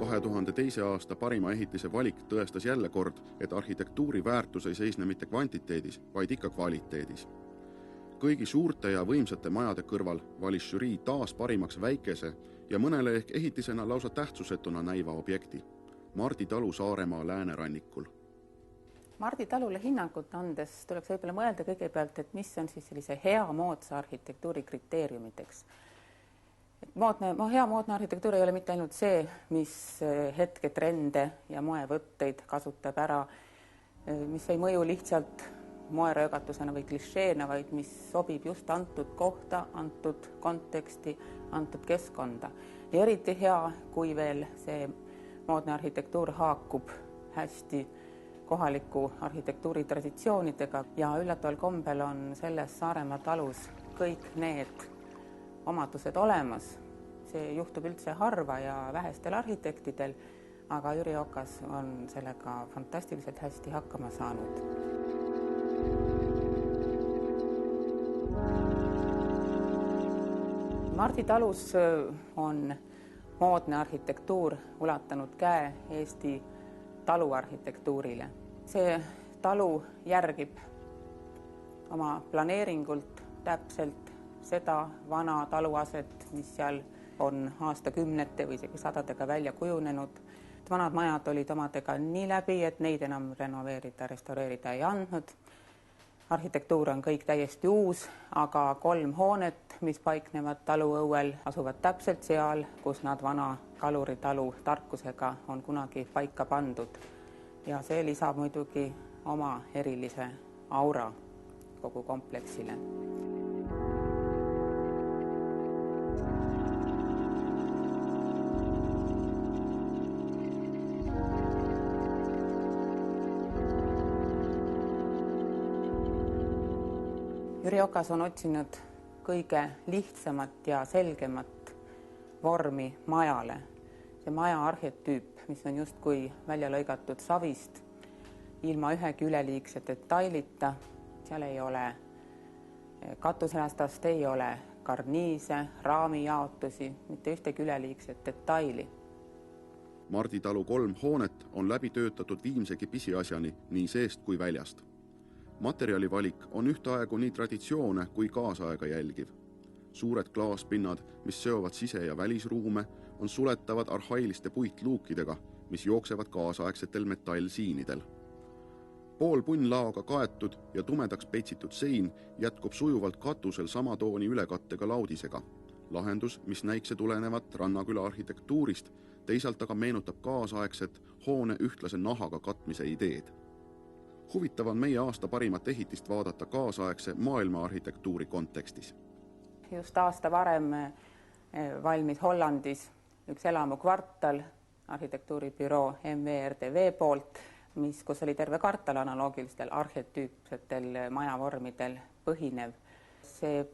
2002. aasta parima ehitise valik tõestas jälle kord, et arhitektuuri väärtus ei seisne mitte kvantiteedis, vaid ikka kvaliteedis. Kõigi suurte ja võimsate majade kõrval valis žürii taas parimaks väikese ja mõnele ehk ehitisena lausa tähtsusetuna näiva objekti. Mardi talu Saaremaa läänerannikul. Mardi talule hinnangut andes tuleks võib-olla mõelda kõigepealt, et mis on siis sellise hea moodsa arhitektuuri kriteeriumiteks. Hea moodne arhitektuur ei ole mitte ainult see, mis hetketrende ja moevõtteid kasutab ära, mis ei mõju lihtsalt moeröögatusena või klišeena, vaid mis sobib just antud kohta, antud konteksti, antud keskkonda. Ja eriti hea, kui veel see moodne arhitektuur haakub hästi kohaliku arhitektuuri traditsioonidega ja üllataval kombel on selles Saaremaa talus kõik need omadused olemas. See juhtub üldse harva ja vähestel arhitektidel, aga Jüri Okas on sellega fantastiliselt hästi hakkama saanud. Mardi talus on moodne arhitektuur ulatanud käe Eesti taluarhitektuurile. See talu järgib oma planeeringult täpselt seda vana taluaset, mis seal on aastakümnete või isegi sadadega välja kujunenud. Vanad majad olid omadega nii läbi, et neid enam renoveerida, restaureerida ei andnud. Arhitektuur on kõik täiesti uus, aga 3 hoonet, mis paiknevad taluõuel, asuvad täpselt seal, kus nad vana kaluritalu tarkusega on kunagi paika pandud. Ja see lisab muidugi oma erilise aura kogu kompleksile. Jüri Okas on otsinud kõige lihtsamat ja selgemat vormi majale. See maja arhetüüp, mis on justkui välja lõigatud savist, ilma ühegi üleliigse detailita, seal ei ole katuserastast, ei ole karniise, raamijaotusi, mitte ühtegi üleliigset detaili. Mardi talu 3 hoonet on läbi töötatud viimsegi pisiasjani nii seest kui väljast. Materjalivalik on ühtaegu nii traditsioone kui kaasaega jälgiv. Suured klaaspinnad, mis seovad sise- ja välisruume, on suletavad arhailiste puitluukidega, mis jooksevad kaasaegsetel metallsiinidel. Pool punnlaoga kaetud ja tumedaks peitsitud sein jätkub sujuvalt katusel sama tooni ülekattega laudisega. Lahendus, mis näikse tulenevat Rannaküla arhitektuurist, teisalt aga meenutab kaasaegset hoone ühtlase nahaga katmise ideed. Huvitav on meie aasta parimat ehitist vaadata kaasaegse maailma arhitektuuri kontekstis. Just aasta varem valmis Hollandis üks elamukvartal arhitektuuribüroo MVRDV poolt, kus oli terve kvartal analoogilistel arhetüüpsetel majavormidel põhinev. See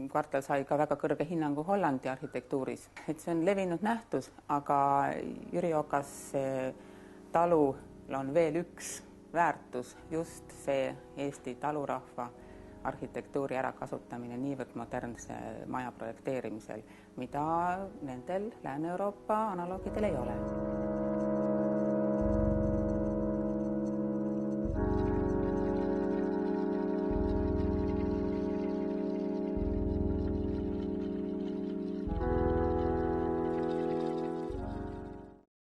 kvartal sai ka väga kõrge hinnangu Hollandi arhitektuuris. Et see on levinud nähtus, aga Jüri Okas talul on veel üks väärtus, just see Eesti talurahva arhitektuuri ärakasutamine niivõrd modernse maja projekteerimisel, mida nendel Lääne-Euroopa analoogidel ei ole.